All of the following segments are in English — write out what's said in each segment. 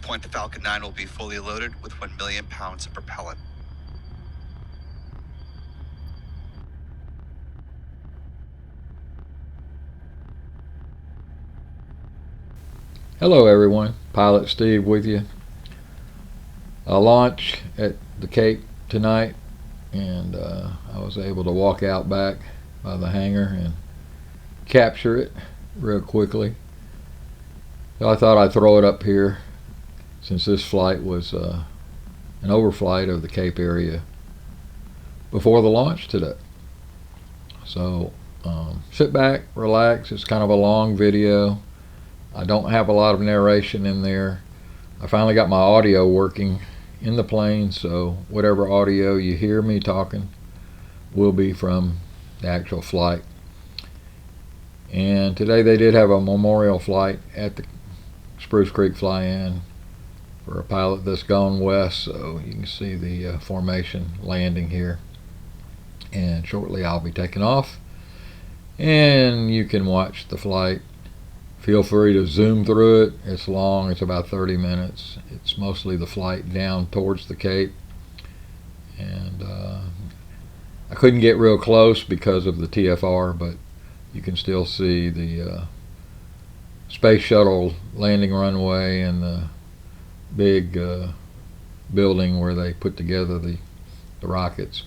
which point the Falcon 9 will be fully loaded with 1 million pounds of propellant. Hello everyone, Pilot Steve with you. I launched at the Cape tonight, and I was able to walk out back by the hangar and capture it real quickly. So I thought I'd throw it up here since this flight was an overflight of the Cape area before the launch today. So sit back, relax. It's kind of a long video. I don't have a lot of narration in there. I finally got my audio working in the plane, so whatever audio you hear me talking will be from the actual flight. And today they did have a memorial flight at the Spruce Creek Fly-In for a pilot that's gone west, so you can see the formation landing here. And shortly I'll be taking off, and you can watch the flight. Feel free to zoom through it. It's long, it's about 30 minutes. It's mostly the flight down towards the Cape. And I couldn't get real close because of the TFR, but you can still see the space shuttle landing runway and the big building where they put together the rockets.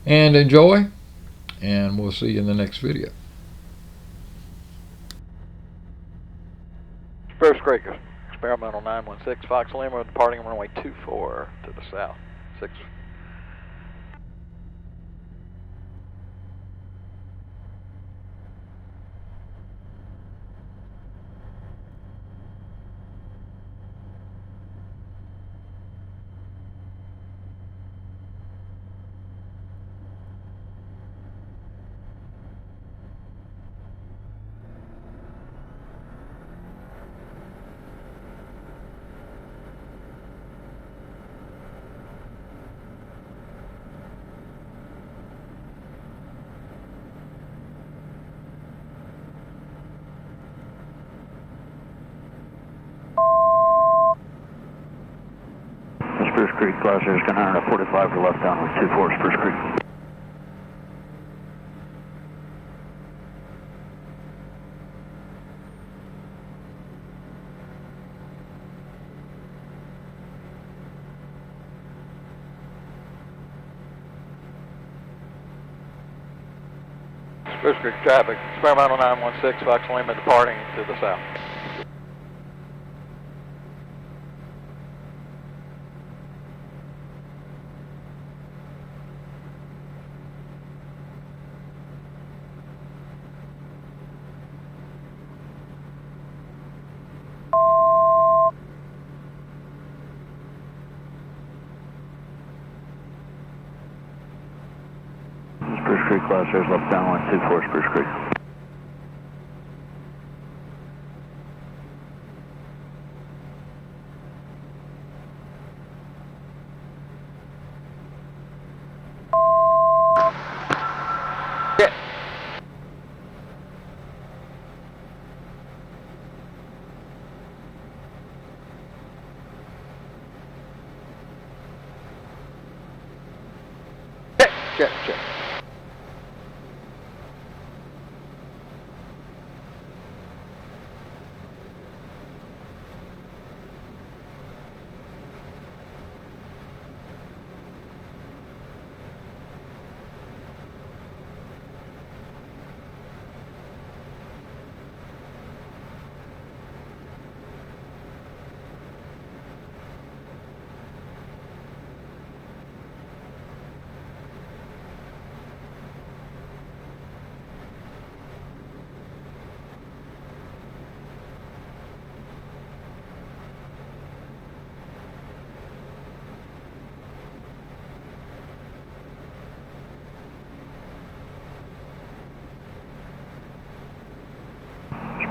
And enjoy, and we'll see you in the next video. Spruce Creek, experimental 916, Fox Lima, departing runway 24 to the south. 6. Spruce Creek, Class Air, Skyline 45 to left down with 24 Spruce Creek. Spruce Creek traffic, experimental 916, Fox Lima, departing to the south. Spruce Creek, Class Air, left down 124 Spruce Creek. Check. Check.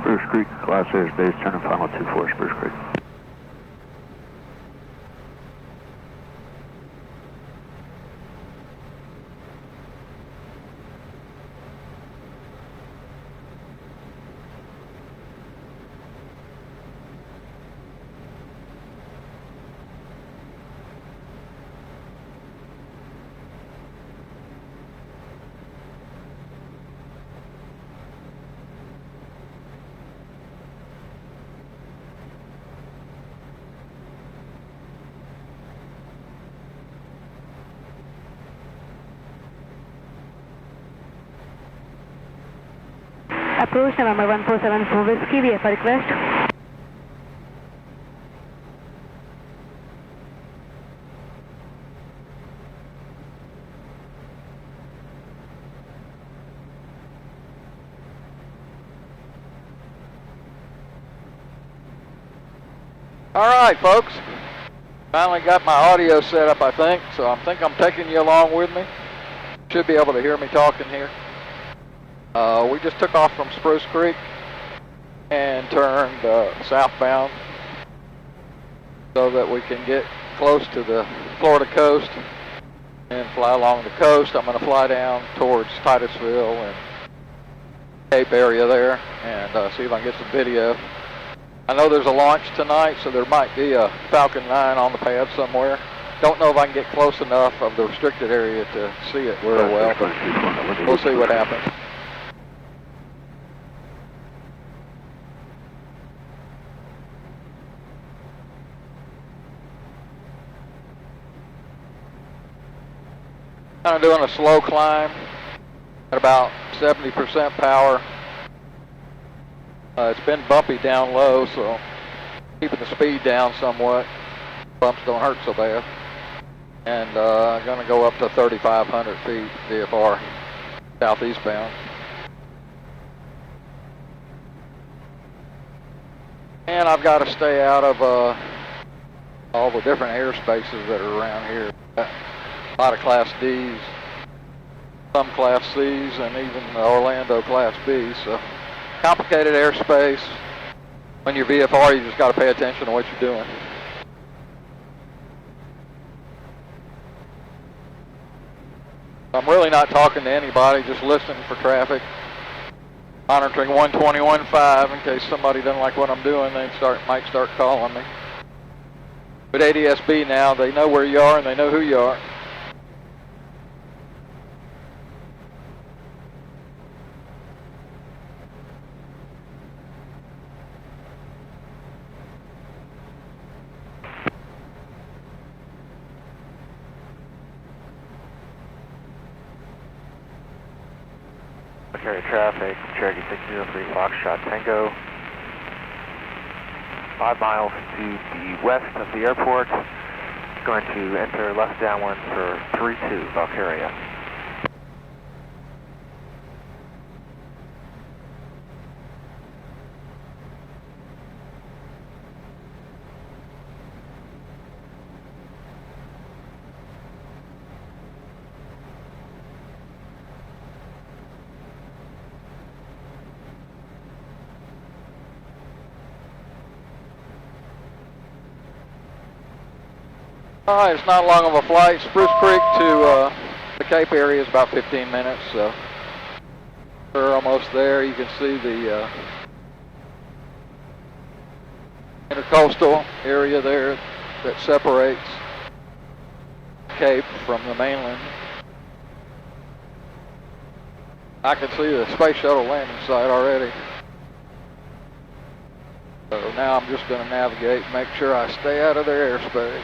Spruce Creek, Class Air, base, turn and final 24 Spruce Creek. approach November 1474 Whiskey, we have a request. All right, folks. Finally got my audio set up, I think, so I think I'm taking you along with me. Should be able to hear me talking here. We just took off from Spruce Creek and turned southbound so that we can get close to the Florida coast and fly along the coast. I'm going to fly down towards Titusville and Cape area there and see if I can get some video. I know there's a launch tonight, so there might be a Falcon 9 on the pad somewhere. Don't know if I can get close enough of the restricted area to see it real well, but we'll see what happens. Kind of doing a slow climb at about 70% power. It's been bumpy down low, so keeping the speed down somewhat. Bumps don't hurt so bad. And I'm going to go up to 3,500 feet VFR southeastbound. And I've got to stay out of all the different airspaces that are around here. A lot of Class Ds, some Class Cs, and even the Orlando Class Bs. So complicated airspace. When you're VFR, you just got to pay attention to what you're doing. I'm really not talking to anybody, just listening for traffic. Monitoring 121.5 in case somebody doesn't like what I'm doing, they might start calling me. With ADS-B now, they know where you are and they know who you are. Carry traffic, Cherokee 603 Foxtrot Tango. 5 miles to the west of the airport. Going to enter left downwind for 32 Valkyria. All right, it's not long of a flight. Spruce Creek to the Cape area is about 15 minutes, so we're almost there. You can see the intercoastal area there that separates Cape from the mainland. I can see the space shuttle landing site already. So now I'm just going to navigate and make sure I stay out of their airspace.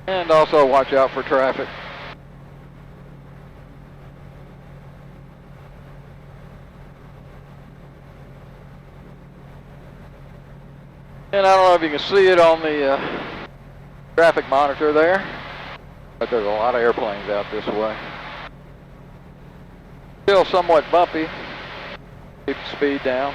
And also watch out for traffic. And I don't know if you can see it on the traffic monitor there, but there's a lot of airplanes out this way. Still somewhat bumpy. Keep the speed down.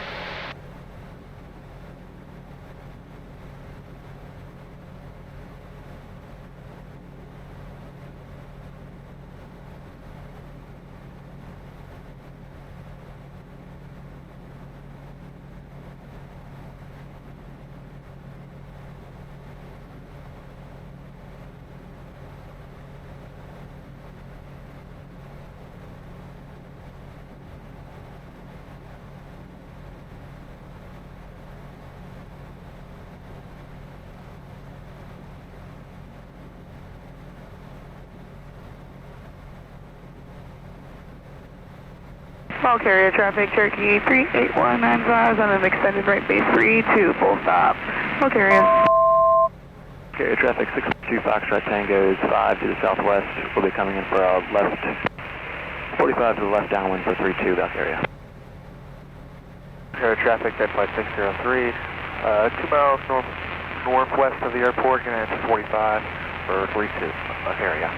Small carrier traffic, Cherokee 38195 on an extended right base 32, full stop. Small carrier. Carrier traffic 62 Foxtrot Tango is 5 to the southwest. We'll be coming in for a left, 45 to the left downwind for 32, Valkyria. Carrier traffic, dead flight 603, 2 miles northwest of the airport, going to enter 45 for 32, Valkyria.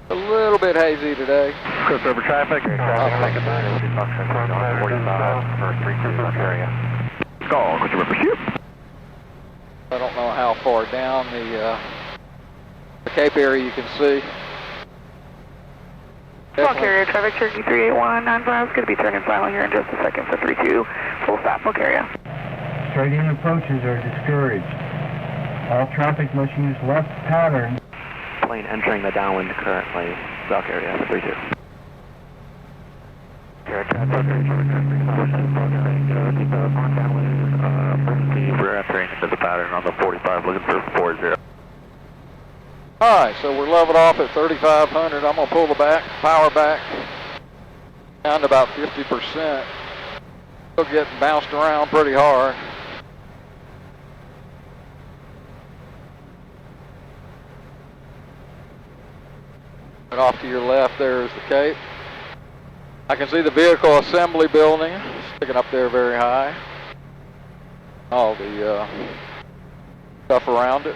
A little bit hazy today. Chris over traffic. Carrier traffic, second line, 2 Foxtrot Tango, 45 for 32, Valkyria. Call, Chris over pursuit. I don't know how far down the Cape area you can see. Small carrier traffic, Cherokee 38195 is going to be turning final here in just a second for 32, full stop. Small carrier. Straight-in approaches are discouraged. All traffic must use left pattern. Plane entering the downwind currently, Valkyria for 32. Carrier traffic, on downwind, we're entering into the pattern on the 45, looking for 40. Alright, so we're leveled off at 3,500. I'm going to pull the power back down to about 50%. Still getting bounced around pretty hard. And off to your left there is the Cape. I can see the vehicle assembly building sticking up there very high. All the stuff around it.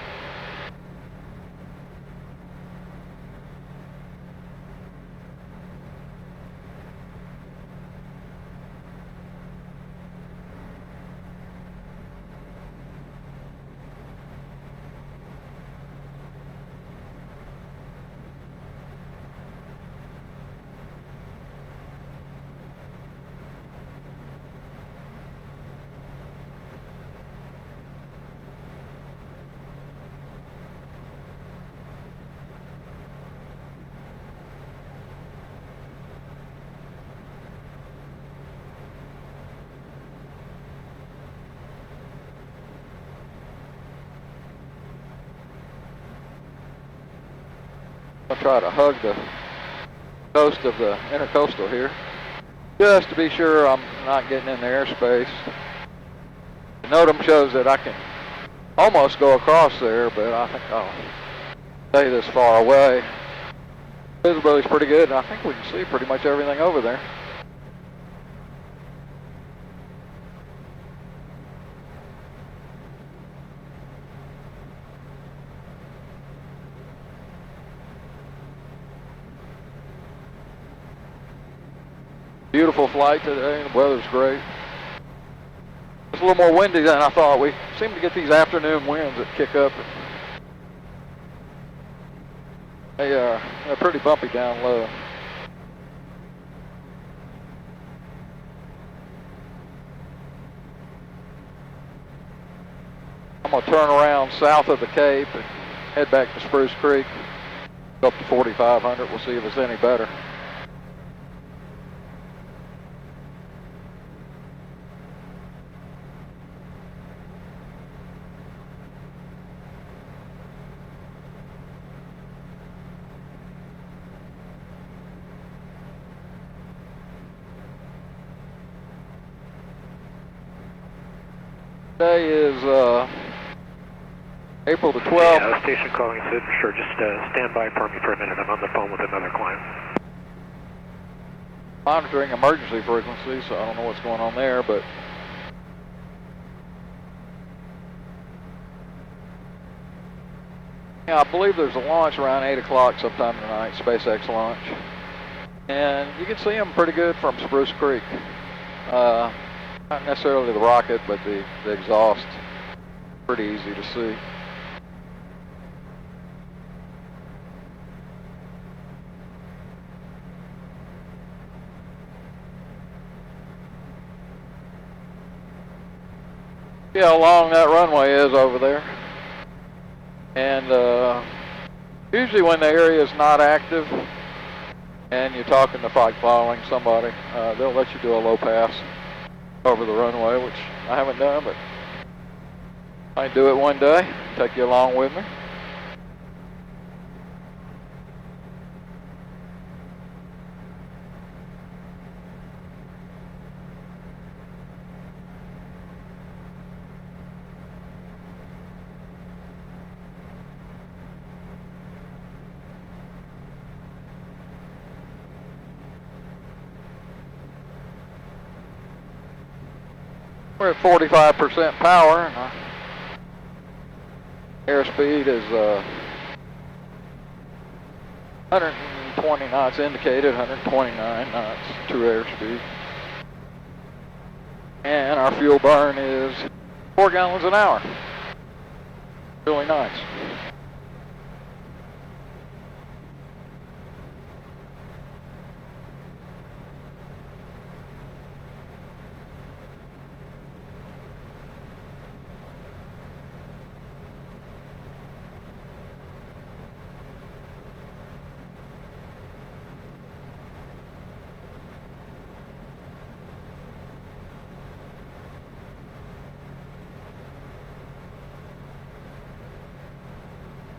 I'll try to hug the coast of the intercoastal here, just to be sure I'm not getting in the airspace. The NOTAM shows that I can almost go across there, but I think I'll stay this far away. Visibility's pretty good, and I think we can see pretty much everything over there. Beautiful flight today, the weather's great. It's a little more windy than I thought. We seem to get these afternoon winds that kick up. They're pretty bumpy down low. I'm going to turn around south of the Cape and head back to Spruce Creek, go up to 4,500. We'll see if it's any better. Today is April the 12th. Yeah, station calling Sid. Sure, just stand by for me for a minute. I'm on the phone with another client. Monitoring emergency frequency, so I don't know what's going on there, but yeah, I believe there's a launch around 8 o'clock sometime tonight, SpaceX launch. And you can see them pretty good from Spruce Creek. Not necessarily the rocket, but the exhaust. Pretty easy to see. See how long that runway is over there. And usually when the area is not active and you're talking to following somebody, they'll let you do a low pass over the runway, which I haven't done, but I might do it one day. Take you along with me. We're at 45% power, and our airspeed is 120 knots indicated, 129 knots true airspeed. And our fuel burn is 4 gallons an hour. Really nice.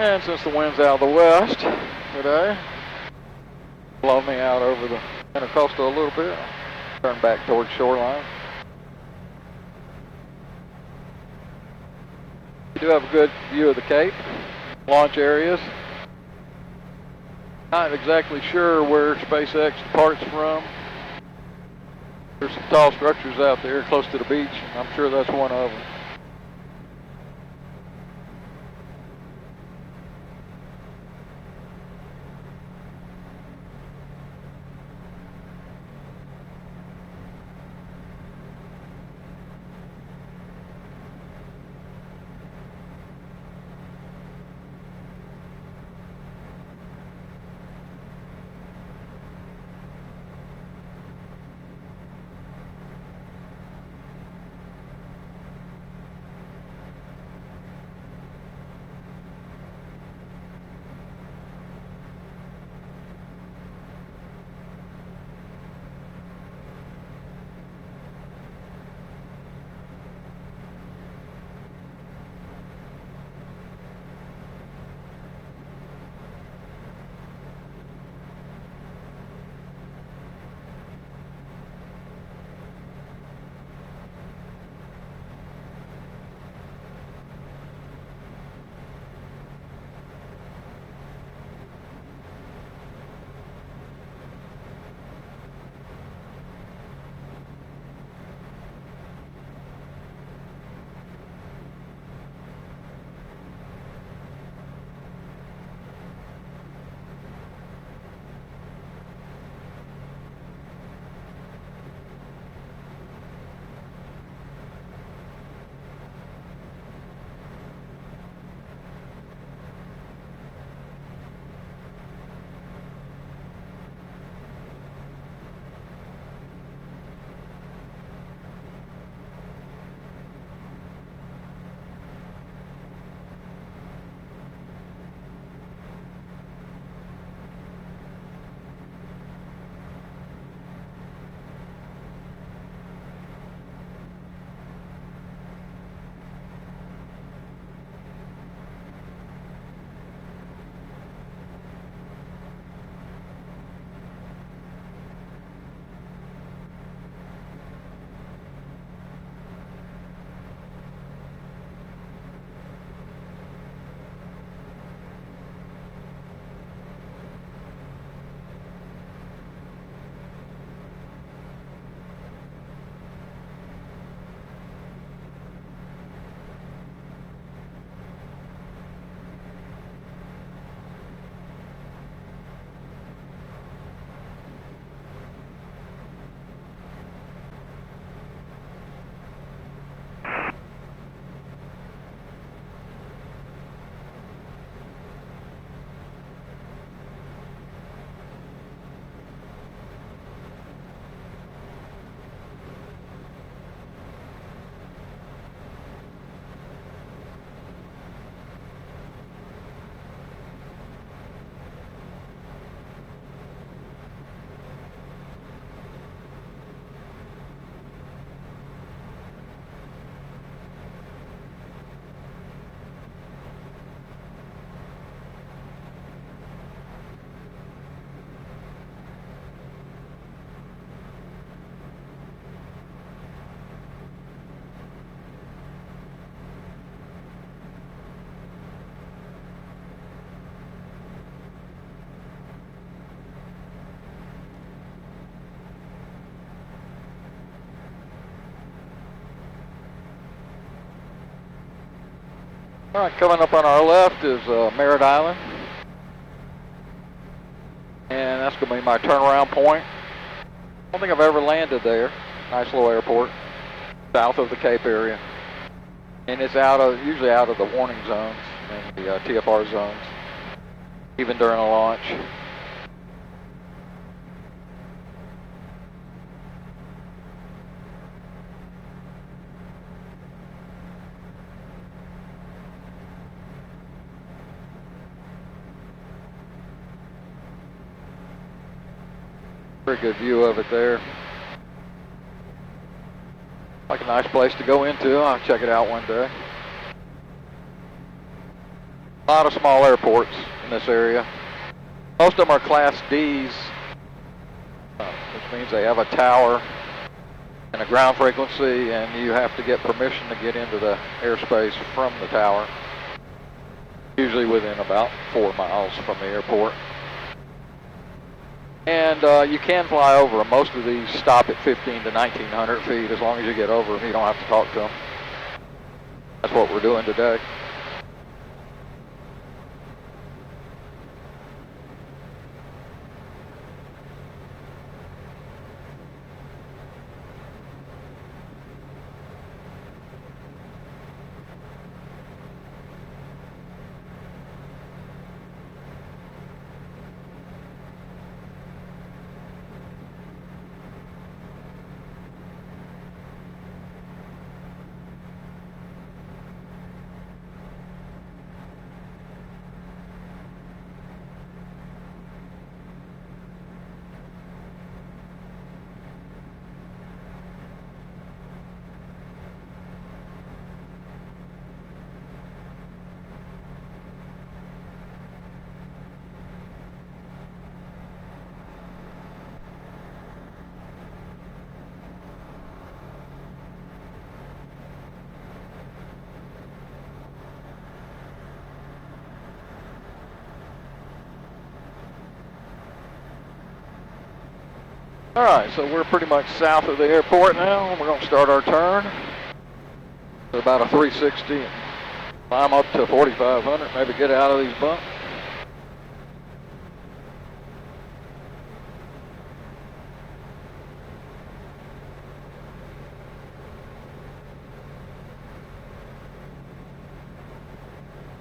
And since the wind's out of the west today, blow me out over the intercoastal a little bit. Turn back towards shoreline. You do have a good view of the Cape, launch areas. Not exactly sure where SpaceX departs from. There's some tall structures out there close to the beach, and I'm sure that's one of them. All right, coming up on our left is Merritt Island. And that's going to be my turnaround point. I don't think I've ever landed there. Nice little airport, south of the Cape area. And it's usually out of the warning zones and the TFR zones, even during a launch. Pretty good view of it there. Like a nice place to go into. I'll check it out one day. A lot of small airports in this area. Most of them are Class Ds, which means they have a tower and a ground frequency, and you have to get permission to get into the airspace from the tower. Usually within about 4 miles from the airport. And you can fly over them. Most of these stop at 15 to 1900 feet. As long as you get over them, you don't have to talk to them. That's what we're doing today. All right, so we're pretty much south of the airport now. We're going to start our turn. It's about a 360. Climb up to 4,500, maybe get out of these bumps.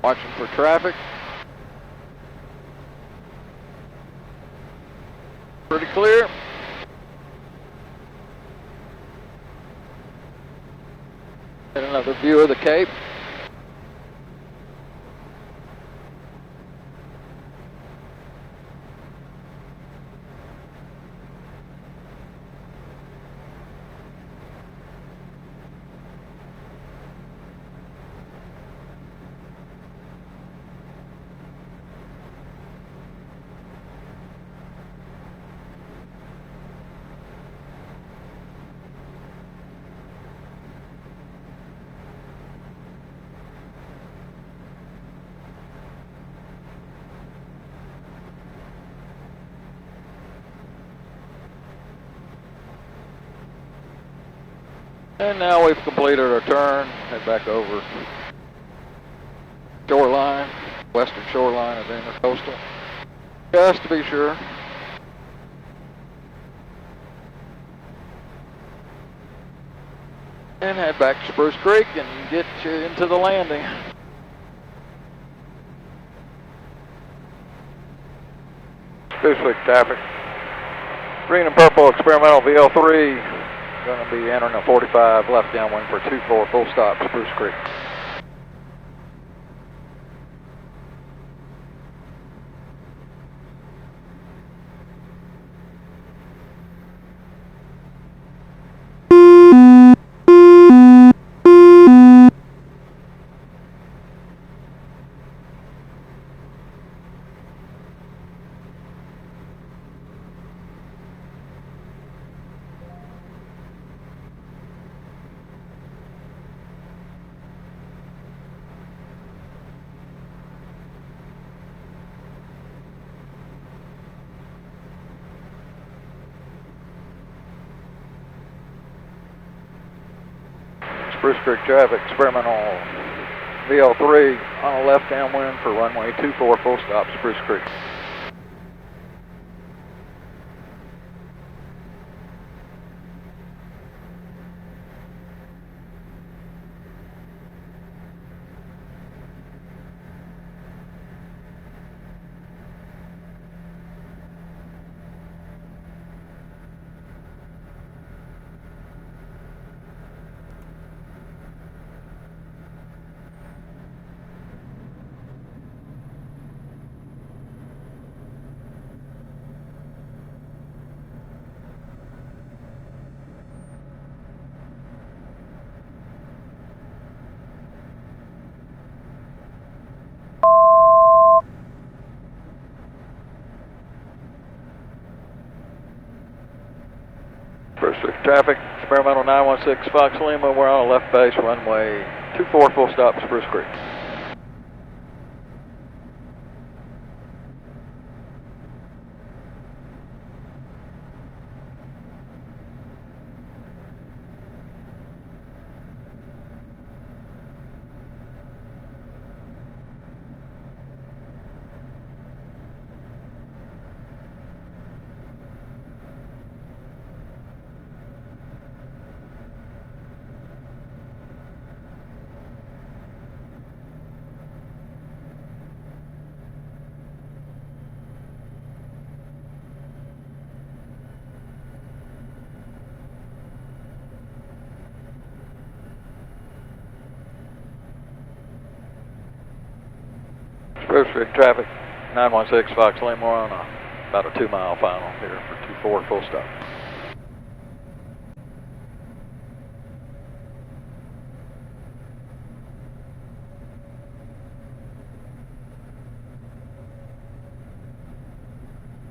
Watching for traffic. Pretty clear. Get another view of the Cape. And now we've completed our turn. Head back over shoreline, western shoreline of the intercoastal, just to be sure. And head back to Spruce Creek and get you into the landing. Spruce Creek traffic. Green and purple experimental VL3. Going to be entering a 45 left downwind for 24 full stop Spruce Creek. Spruce Creek traffic, experimental VL3 on a left downwind for runway 24 full stop, Spruce Creek. Spruce Creek traffic, experimental 916 Fox Lima, we're on a left base runway 24 full stop, Spruce Creek. Spruce Creek traffic, 916 Fox Lima, we're on about a 2-mile final here for 24 full stop.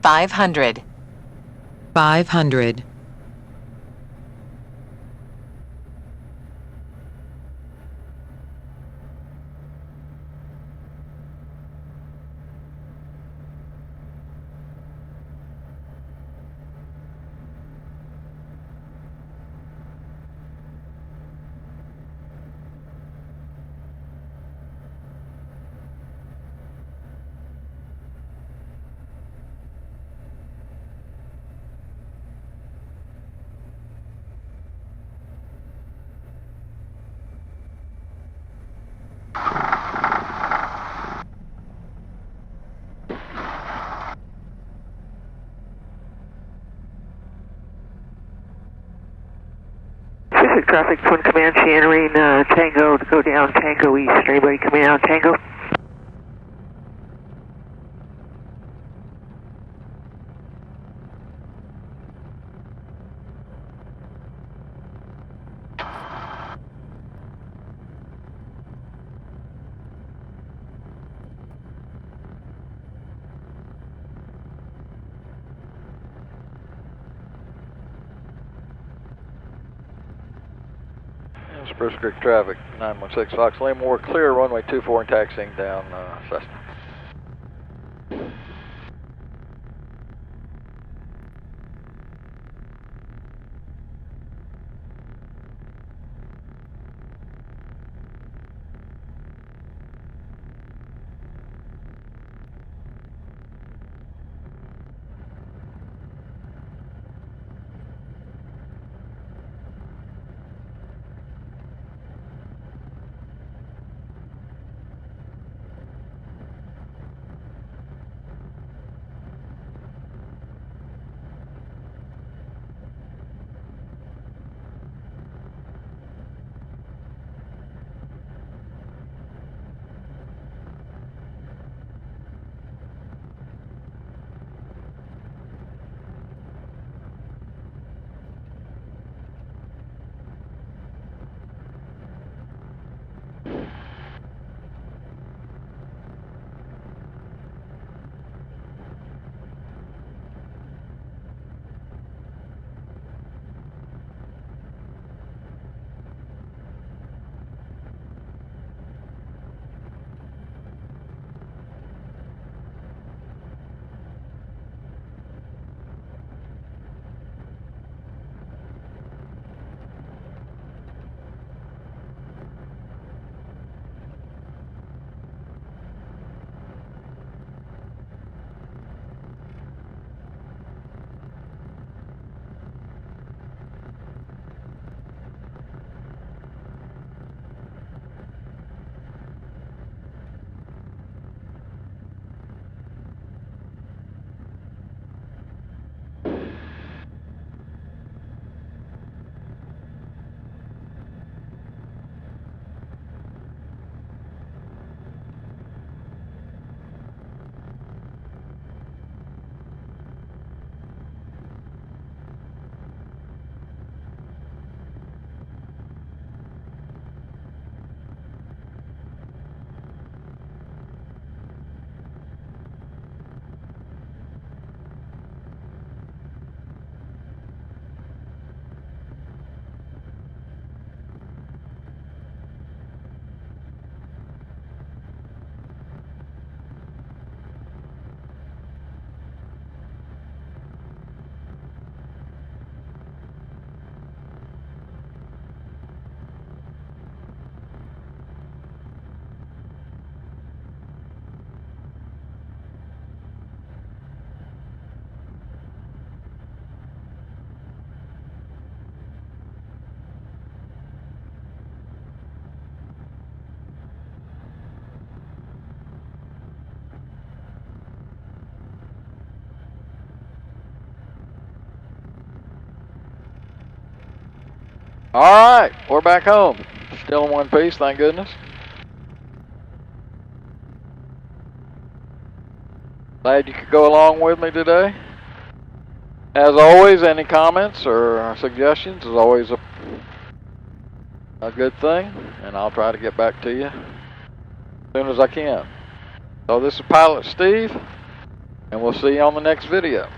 Five hundred. Pacific traffic, Twin Command, Channery, Tango to go down Tango East. Anybody coming out Tango? Spruce Creek traffic, 916 Fox Lima, we're clear runway 24 and taxiing down Cessna. Alright, we're back home. Still in one piece, thank goodness. Glad you could go along with me today. As always, any comments or suggestions is always a good thing, and I'll try to get back to you as soon as I can. So this is Pilot Steve, and we'll see you on the next video.